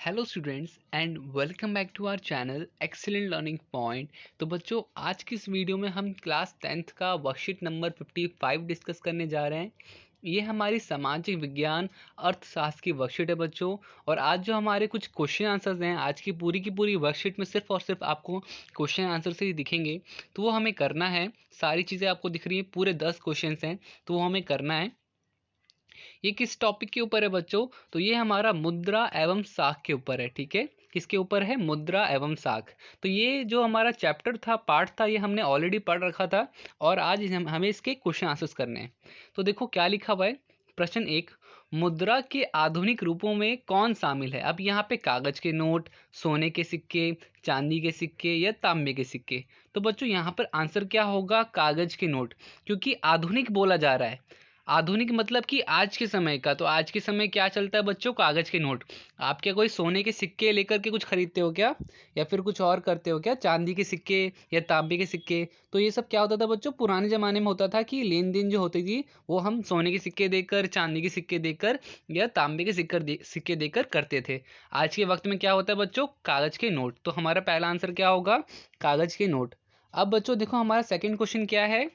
Hello students and welcome back to our channel Excellent Learning Point. तो बच्चों, आज की इस वीडियो में हम क्लास 10th का वर्कशीट नंबर 55 डिस्कस करने जा रहे हैं। ये हमारी सामाजिक विज्ञान अर्थशास्त्र की वर्कशीट है बच्चों। और आज जो हमारे कुछ क्वेश्चन आंसर्स हैं, आज की पूरी वर्कशीट में सिर्फ और सिर्फ आपको क्वेश्चन आंसर से ही दिखेंगे। तो वो हमें करना है। सारी चीज़ें आपको दिख रही हैं, पूरे 10 क्वेश्चन हैं, तो वो हमें करना है। ये किस टॉपिक के ऊपर है बच्चों? तो ये हमारा मुद्रा एवं साख के ऊपर है। ठीक है, किसके ऊपर है? मुद्रा एवं साख। तो ये जो हमारा चैप्टर था, पार्ट था, ये हमने ऑलरेडी पढ़ रखा था और आज हमें इसके क्वेश्चन आंसर्स करने हैं। तो देखो क्या लिखा हुआ है। प्रश्न 1, मुद्रा के आधुनिक रूपों में कौन शामिल है? अब यहाँ पे कागज के नोट, सोने के सिक्के, चांदी के सिक्के या तांबे के सिक्के। तो बच्चों यहाँ पर आंसर क्या होगा? कागज के नोट, क्योंकि आधुनिक बोला जा रहा है। आधुनिक मतलब कि आज के समय का। तो आज के समय क्या चलता है बच्चों? कागज के नोट। आप क्या कोई सोने के सिक्के लेकर के कुछ खरीदते हो क्या, या फिर कुछ और करते हो क्या? चांदी के सिक्के या तांबे के सिक्के। तो ये सब क्या होता था बच्चों? पुराने जमाने में होता था कि लेन देन जो होती थी वो हम सोने के सिक्के देकर, चांदी के सिक्के देकर या तांबे के सिक्के देकर करते थे। आज के वक्त में क्या होता है बच्चों? कागज के नोट। तो हमारा पहला आंसर क्या होगा? कागज के नोट। अब बच्चों देखो, हमारा सेकंड क्वेश्चन क्या है।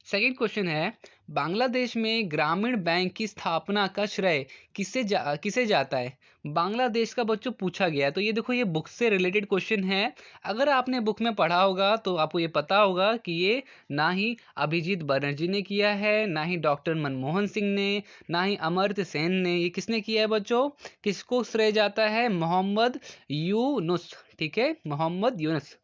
सेकंड क्वेश्चन है, बांग्लादेश में ग्रामीण बैंक की स्थापना का श्रेय किसे जाता है? बांग्लादेश का बच्चों पूछा गया है। तो ये देखो, ये बुक से रिलेटेड क्वेश्चन है। अगर आपने बुक में पढ़ा होगा तो आपको ये पता होगा कि ये ना ही अभिजीत बनर्जी ने किया है, ना ही डॉक्टर मनमोहन सिंह ने, ना ही अमर्त्य सेन ने। ये किसने किया है बच्चों? किसको श्रेय जाता है? मोहम्मद यूनुस। ठीक है, मोहम्मद यूनुस।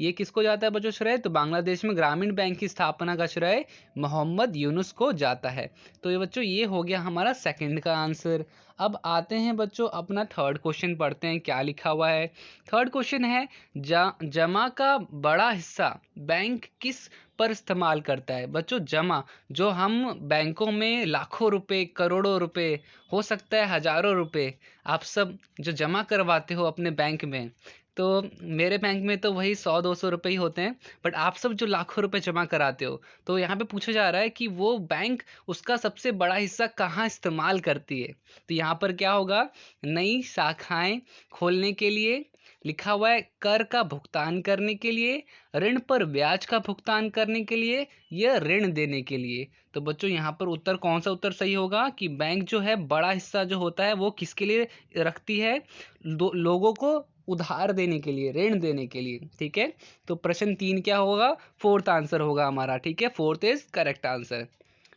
ये किसको जाता है बच्चों श्रेय? तो बांग्लादेश में ग्रामीण बैंक की स्थापना का श्रेय मोहम्मद यूनुस को जाता है। तो ये बच्चों, ये हो गया हमारा सेकंड का आंसर। अब आते हैं बच्चों, अपना थर्ड क्वेश्चन पढ़ते हैं, क्या लिखा हुआ है। थर्ड क्वेश्चन है, जमा का बड़ा हिस्सा बैंक किस पर इस्तेमाल करता है? बच्चों, जमा जो हम बैंकों में लाखों रुपए, करोड़ों रुपए, हो सकता है हजारों रुपए, आप सब जो जमा करवाते हो अपने बैंक में। तो मेरे बैंक में तो वही 100-200 रुपए ही होते हैं। बट आप सब जो लाखों रुपए जमा कराते हो, तो यहाँ पे पूछा जा रहा है कि वो बैंक उसका सबसे बड़ा हिस्सा कहाँ इस्तेमाल करती है। तो यहाँ पर क्या होगा? नई शाखाएं खोलने के लिए, लिखा हुआ है कर का भुगतान करने के लिए, ऋण पर ब्याज का भुगतान करने के लिए, या ऋण देने के लिए। तो बच्चों, यहाँ पर उत्तर कौन सा उत्तर सही होगा कि बैंक जो है बड़ा हिस्सा जो होता है वो किसके लिए रखती है? लोगों को उधार देने के लिए, ऋण देने के लिए। ठीक है, तो प्रश्न 3 क्या होगा? फोर्थ आंसर होगा हमारा। ठीक है, फोर्थ इज करेक्ट आंसर।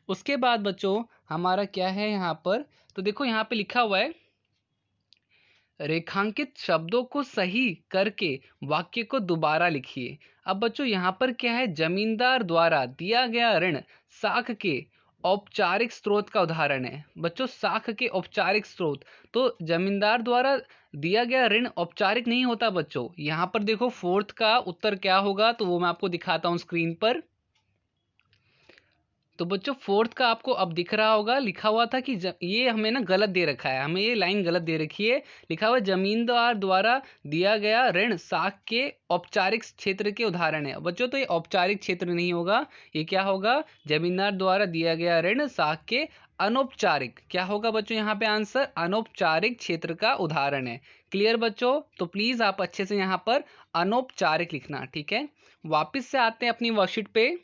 उसके बाद बच्चों, हमारा क्या है यहाँ पर? तो देखो, यहाँ पे लिखा हुआ है, रेखांकित शब्दों को सही करके वाक्य को दोबारा लिखिए। अब बच्चों, यहाँ पर क्या है? जमींदार द्वारा दिया गया ऋण साख के औपचारिक स्रोत का उदाहरण है। बच्चों, साख के औपचारिक स्रोत, तो जमींदार द्वारा दिया गया ऋण औपचारिक नहीं होता बच्चों। यहाँ पर देखो, फोर्थ का उत्तर क्या होगा, तो वो मैं आपको दिखाता हूँ स्क्रीन पर। तो बच्चों, फोर्थ का आपको अब दिख रहा होगा, लिखा हुआ था कि ये हमें ना गलत दे रखा है, हमें ये लाइन गलत दे रखी है। लिखा हुआ है, जमींदार द्वारा दिया गया ऋण साख के औपचारिक क्षेत्र के उदाहरण है। बच्चों, तो ये औपचारिक क्षेत्र नहीं होगा, ये क्या होगा? जमींदार द्वारा दिया गया ऋण साख के अनौपचारिक। क्या होगा बच्चों यहाँ पे आंसर? अनौपचारिक क्षेत्र का उदाहरण है। क्लियर बच्चों? तो प्लीज आप अच्छे से यहाँ पर अनौपचारिक लिखना। ठीक है, वापिस से आते हैं अपनी वर्कशीट पे।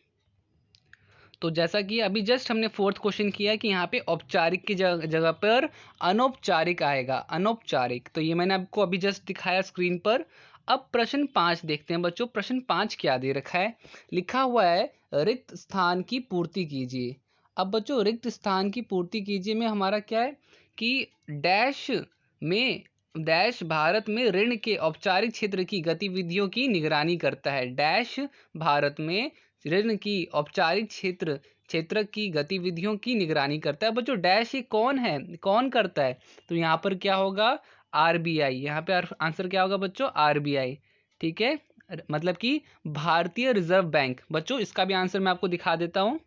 तो जैसा कि अभी जस्ट हमने फोर्थ क्वेश्चन किया है कि यहाँ पे औपचारिक की जगह पर अनौपचारिक आएगा, अनौपचारिक। तो ये मैंने आपको अभी जस्ट दिखाया स्क्रीन पर। अब प्रश्न 5 देखते हैं बच्चों। प्रश्न 5 क्या दे रखा है? लिखा हुआ है, रिक्त स्थान की पूर्ति कीजिए। अब बच्चों, रिक्त स्थान की पूर्ति कीजिए में हमारा क्या है कि डैश में, डैश भारत में ऋण के औपचारिक क्षेत्र की गतिविधियों की निगरानी करता है। डैश भारत में ऋण की औपचारिक क्षेत्र की गतिविधियों की निगरानी करता है। बच्चों, डैश ये कौन है, कौन करता है? तो यहाँ पर क्या होगा? आरबीआई। यहाँ पे आंसर क्या होगा बच्चों? आरबीआई। ठीक है, मतलब कि भारतीय रिजर्व बैंक। बच्चों, इसका भी आंसर मैं आपको दिखा देता हूँ।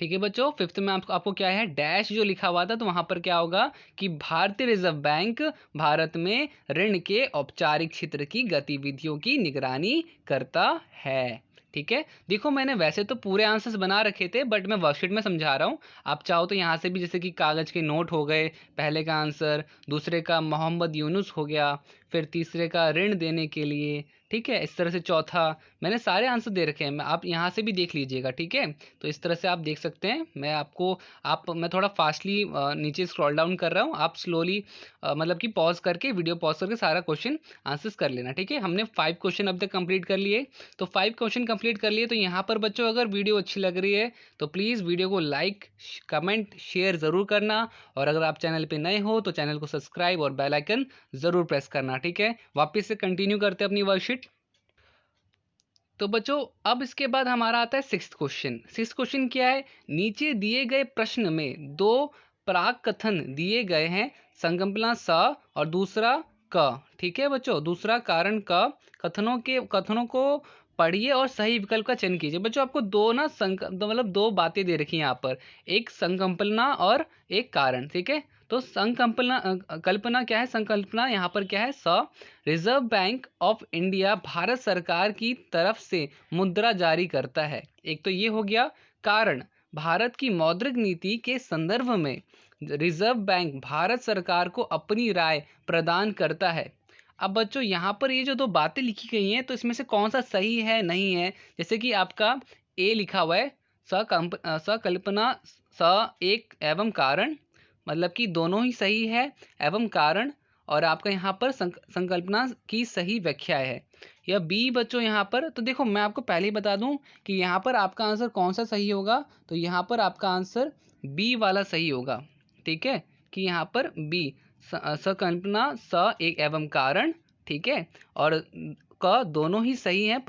ठीक है बच्चों, फिफ्थ में आपको क्या है? डैश जो लिखा हुआ था, तो वहां पर क्या होगा कि भारतीय रिजर्व बैंक भारत में ऋण के औपचारिक क्षेत्र की गतिविधियों की निगरानी करता है। ठीक है। देखो मैंने वैसे तो पूरे आंसर्स बना रखे थे, बट मैं वर्कशीट में समझा रहा हूँ। आप चाहो तो यहाँ से भी, जैसे कि कागज के नोट हो गए पहले का आंसर, दूसरे का मोहम्मद यूनुस हो गया, फिर तीसरे का ऋण देने के लिए, ठीक है। इस तरह से चौथा, मैंने सारे आंसर दे रखे हैं, आप यहाँ से भी देख लीजिएगा, ठीक है। तो इस तरह से आप देख सकते हैं। मैं थोड़ा फास्टली नीचे स्क्रॉल डाउन कर रहा हूँ, आप स्लोली मतलब कि पॉज करके, वीडियो पॉज करके सारा क्वेश्चन आंसर्स कर लेना, ठीक है। हमने 5 क्वेश्चन अब तक कंप्लीट कर लिए। तो 5 क्वेश्चन कंप्लीट कर लिए। तो यहाँ पर बच्चों अगर वीडियो अच्छी लग रही है तो प्लीज़ वीडियो को लाइक, कमेंट, शेयर ज़रूर करना। और अगर आप चैनल पे नए हो तो चैनल को सब्सक्राइब और बेल आइकन ज़रूर प्रेस करना, ठीक है। वापस से कंटिन्यू करते हैं अपनी वर्कशीट। तो बच्चों अब इसके बाद हमारा आता है 6th क्वेश्चन। 6th क्वेश्चन क्या है? नीचे दिए गए प्रश्न में 2 प्राक कथन दिए गए हैं, संकल्पना स और दूसरा क, ठीक है बच्चों। दूसरा कारण क, कथनों को पढ़िए और सही विकल्प का चयन कीजिए। बच्चों आपको दो ना मतलब 2 बातें दे रखी हैं यहाँ पर, एक संकल्पना और एक कारण, ठीक है। तो कल्पना क्या है? संकल्पना यहाँ पर क्या है? Reserve bank of India Bharat सरकार की तरफ से मुद्रा जारी करता है। एक तो ये हो गया। कारण, भारत की मौद्रिक नीति के संदर्भ में रिजर्व बैंक भारत सरकार को अपनी राय प्रदान करता है। अब बच्चों यहाँ पर ये जो 2 बातें लिखी गई हैं, तो इसमें से कौन सा सही है, नहीं है? जैसे कि आपका ए लिखा हुआ है, सकल्पना स एक एवं कारण, मतलब कि दोनों ही सही है, एवं कारण, और आपका यहाँ पर संकल्पना की सही व्याख्या है। या बी बच्चों यहाँ पर, तो देखो मैं आपको पहले ही बता दूं कि यहाँ पर आपका आंसर कौन सा सही होगा। तो यहाँ पर आपका आंसर बी वाला सही होगा, ठीक है। कि यहाँ पर बी, संकल्पना स एक एवं कारण, ठीक है, और क दोनों ही सही हैं,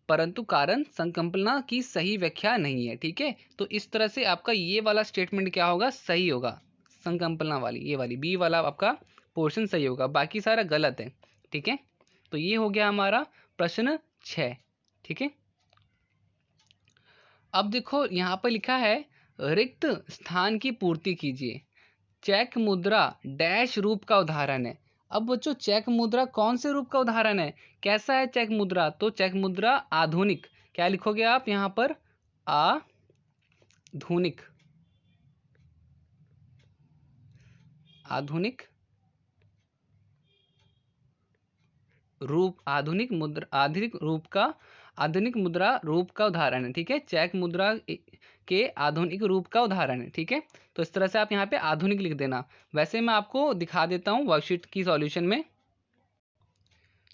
परंतु कारण संकल्पना की सही व्याख्या नहीं है, ठीक है। तो इस तरह से आपका ये वाला स्टेटमेंट क्या होगा? सही होगा। संकल्पना वाली, ये वाली बी वाला आपका पोर्शन सही होगा, बाकी सारा गलत है, ठीक है। तो ये हो गया हमारा प्रश्न 6, ठीक है। अब देखो यहाँ पर लिखा है, रिक्त स्थान की पूर्ति कीजिए। चेक मुद्रा डैश रूप का उदाहरण है। अब बच्चों चेक मुद्रा कौन से रूप का उदाहरण है? कैसा है चेक मुद्रा? तो चेक मुद्रा आधुनिक, क्या लिखोगे आप यहाँ पर? आधुनिक, आधुनिक रूप, आधुनिक मुद्रा रूप का उदाहरण है, ठीक है। चेक मुद्रा के आधुनिक रूप का उदाहरण है, ठीक है। तो इस तरह से आप यहाँ पे आधुनिक लिख देना। वैसे मैं आपको दिखा देता हूँ वर्कशीट की सॉल्यूशन में।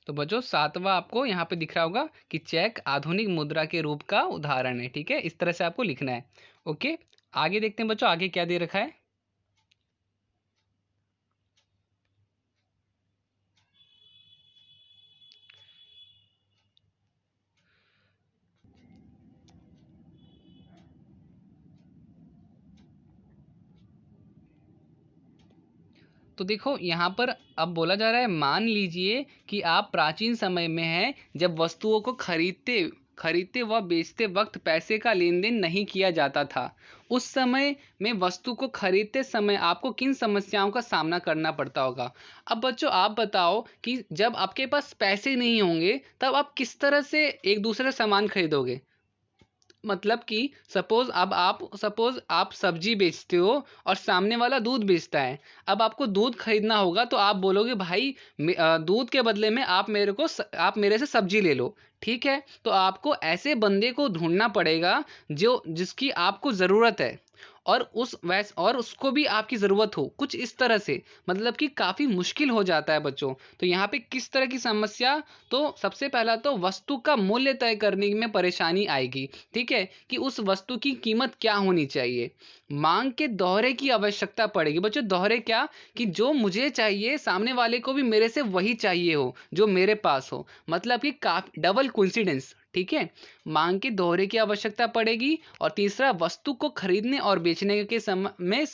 तो बच्चों 7वां आपको यहाँ पे दिख रहा होगा कि चेक आधुनिक मुद्रा के रूप का उदाहरण है, ठीक है। इस तरह से आपको लिखना है। ओके, आगे देखते हैं बच्चों, आगे क्या दे रखा है। तो देखो यहाँ पर अब बोला जा रहा है, मान लीजिए कि आप प्राचीन समय में हैं, जब वस्तुओं को खरीदते व बेचते वक्त पैसे का लेन देन नहीं किया जाता था। उस समय में वस्तु को खरीदते समय आपको किन समस्याओं का सामना करना पड़ता होगा? अब बच्चों आप बताओ कि जब आपके पास पैसे नहीं होंगे तब आप किस तरह से एक दूसरे से सामान खरीदोगे? मतलब कि सपोज आप सब्जी बेचते हो और सामने वाला दूध बेचता है। अब आपको दूध खरीदना होगा तो आप बोलोगे भाई दूध के बदले में आप मेरे से सब्जी ले लो, ठीक है। तो आपको ऐसे बंदे को ढूंढना पड़ेगा जिसकी आपको ज़रूरत है, और उसको भी आपकी ज़रूरत हो, कुछ इस तरह से, मतलब कि काफ़ी मुश्किल हो जाता है बच्चों। तो यहाँ पे किस तरह की समस्या? तो सबसे पहला तो वस्तु का मूल्य तय करने में परेशानी आएगी, ठीक है, कि उस वस्तु की कीमत क्या होनी चाहिए। मांग के दोहरे की आवश्यकता पड़ेगी। बच्चों दोहरे क्या? कि जो मुझे चाहिए सामने वाले को भी मेरे से वही चाहिए हो जो मेरे पास हो, मतलब कि काफी डबल कोइंसिडेंस, ठीक है। मांग के दोहरे की आवश्यकता पड़ेगी। और तीसरा, वस्तु को खरीदने और बेचने के समय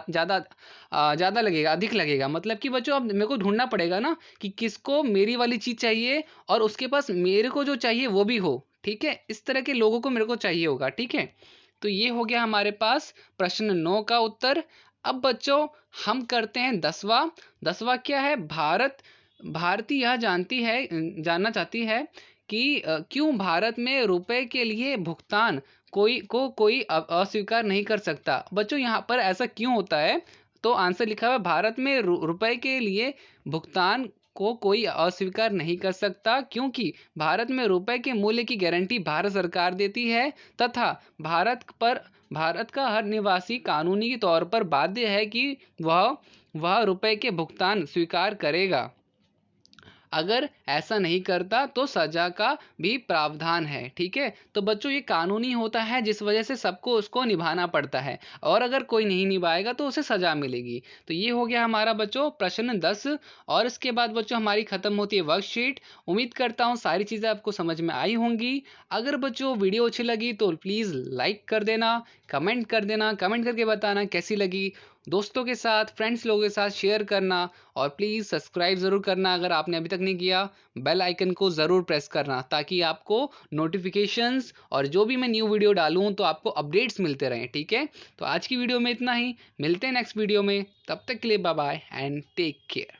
ज़्यादा लगेगा, अधिक लगेगा। मतलब कि बच्चों अब मेरे को ढूंढना पड़ेगा ना कि किसको मेरी वाली चीज़ चाहिए और उसके पास मेरे को जो चाहिए वो भी हो, ठीक है। इस तरह के लोगों को मेरे को चाहिए होगा, ठीक है। तो ये हो गया हमारे पास प्रश्न 9 का उत्तर। अब बच्चों हम करते हैं 10वां क्या है? भारतीय यह जानना चाहती है कि क्यों भारत में रुपए के लिए भुगतान कोई अस्वीकार नहीं कर सकता। बच्चों यहाँ पर ऐसा क्यों होता है, तो आंसर लिखा हुआ है भारत में रुपए के लिए भुगतान को कोई अस्वीकार नहीं कर सकता, क्योंकि भारत में रुपए के मूल्य की गारंटी भारत सरकार देती है तथा भारत का हर निवासी कानूनी तौर पर बाध्य है कि वह रुपए के भुगतान स्वीकार करेगा। अगर ऐसा नहीं करता तो सजा का भी प्रावधान है। ठीक है, तो बच्चों ये कानूनी होता है जिस वजह से सबको उसको निभाना पड़ता है, और अगर कोई नहीं निभाएगा तो उसे सजा मिलेगी। तो ये हो गया हमारा बच्चों प्रश्न 10। और इसके बाद बच्चों हमारी खत्म होती है वर्कशीट। उम्मीद करता हूँ सारी चीज़ें आपको समझ में आई होंगी। अगर बच्चों वीडियो अच्छी लगी तो प्लीज़ लाइक कर देना, कमेंट कर देना, कमेंट करके बताना कैसी लगी। दोस्तों के साथ, फ्रेंड्स लोगों के साथ शेयर करना, और प्लीज़ सब्सक्राइब ज़रूर करना अगर आपने अभी तक नहीं किया। बेल आइकन को ज़रूर प्रेस करना ताकि आपको नोटिफिकेशंस और जो भी मैं न्यू वीडियो डालूँ तो आपको अपडेट्स मिलते रहें। ठीक है, तो आज की वीडियो में इतना ही, मिलते हैं नेक्स्ट वीडियो में। तब तक के लिए bye bye and take care.